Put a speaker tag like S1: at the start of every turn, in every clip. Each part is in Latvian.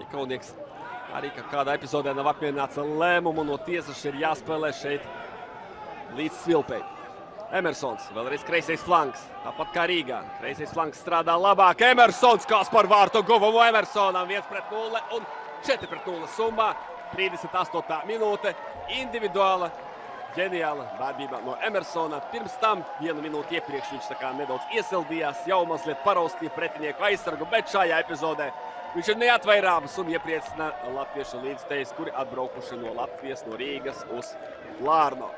S1: Ikaunieks arī kādā epizodē nav apmierināts ar lēmumu no tiesas, ir jāspēlē šeit līdz svilpei. Emersons, vēlreiz kreisais flanks, tāpat kā Rīgā. Kreisais flanks strādā labāk. Emersons, kas par vārtu guvumu Emersonam, 1-0 un 4-0 summā. 38. minūte, individuāla, ģeniāla darbība no Emersona. Pirms tam, 1 minūti iepriekš, viņš tā kā nedaudz iesildījās, jau mazliet paraustīja pretinieku aizsargu, bet šajā epizodē viņš ir neatvairāms un iepriecina latviešu līdztejas, kuri atbraukuši no Latvijas, no Rīgas uz Lārno.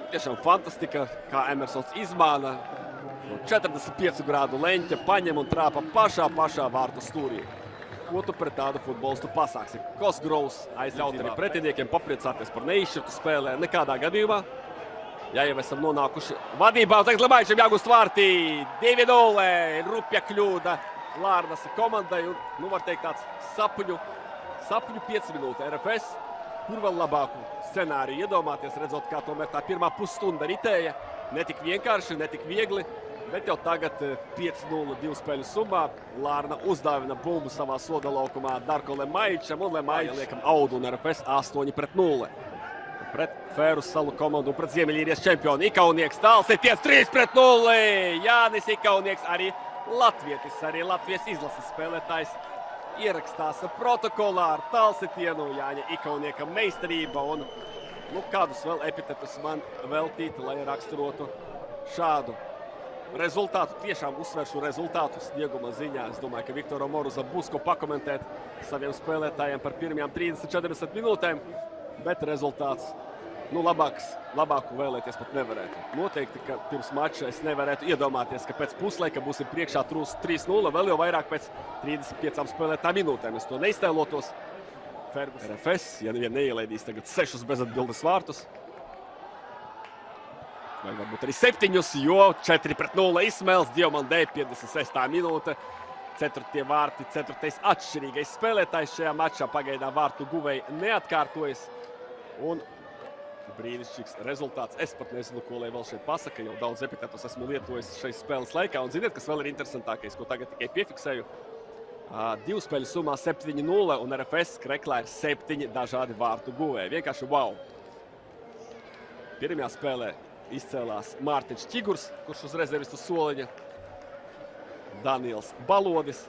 S1: Tiešām fantastika, kā Emersons izmāna no 45 grādu leņķa, paņem un trāpa pašā vārtu stūrī. Ko tu pret tādu futbolistu pasāksi? Kosgrovs aizļaut arī pretiniekiem papriecāties par neizšķirtu spēlē. Nekādā gadījumā, ja jau esam nonākuši vadībā, tagad Lemaičam jāgūst vārtī. 2-0, rupja kļūda Lārnas komandai. Un, nu var teikt tāds sapņu 5 minūte RFS. Kur vēl labāku scenāriju iedomāties, redzot, kā tomēr tā pirmā pusstunda ritēja. Netik vienkārši, netik viegli, bet jau tagad 5-0 2 spēļu summā. Lārna uzdāvina bumbu savā soda laukumā Darko Lemaičam, un Lemaiča liekam audu un RFS 8-0. Pret Fēru salu komandu un pret Ziemeļīrijas čempionu Ikaunieks tāls ir 3-0. Jānis Ikaunieks, arī latvietis, arī Latvijas izlases spēlētājs. Ierakstās protokolā ar tālsitienu, Jāņa Ikaunieka meistarība un kādus vēl epitetus man veltīt, lai raksturotu šādu rezultātu. Tiešām uzsveršu rezultātu snieguma ziņā. Es domāju, ka Viktoram Moruzam būs ko pakomentēt saviem spēlētājiem par pirmajām 30-40 minūtēm, bet rezultāts labāku vēlēties pat nevarētu. Noteikti, ka pirms mača es nevarētu iedomāties, ka pēc puslaika būsim priekšā 3-0, vēl jau vairāk pēc 35 spēlētām minūtēm. Es to neiztēlotos. Fergus RFS, ja neielaidīs tagad 6 bezatbildes vārtus. Vai varbūt arī 7, jo 4-0 izsmēles, Diomandē 56. minūte. 4. vārti, 4. atšķirīgais spēlētājs šajā mačā. Pagaidām vārtu guvēji neatkārtojas. Un brīnišķīgs rezultāts. Es pat nezinu, ko lai vēl šeit pasaka, jau daudz epitetus esmu lietojis šeit spēles laikā. Un ziniet, kas vēl ir interesantākais, ko tagad tikai piefiksēju? 2 spēļu summā 7-0 un RFS kreklā ir 7 dažādi vārtu guvēji. Vienkārši wow! Pirmajā spēlē izcēlās Mārtiņš Čigurs, kurš uz rezervistu soliņa. Daniels Balodis,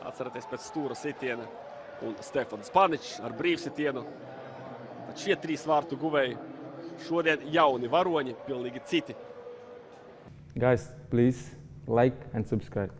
S1: atceraties pēc stūra sitiena. Un Stefans Paničs ar brīvsitienu. Tad šie 3 vārtu guvēji šodien jauni varoņi, pilnīgi citi.
S2: Guys, please like and subscribe.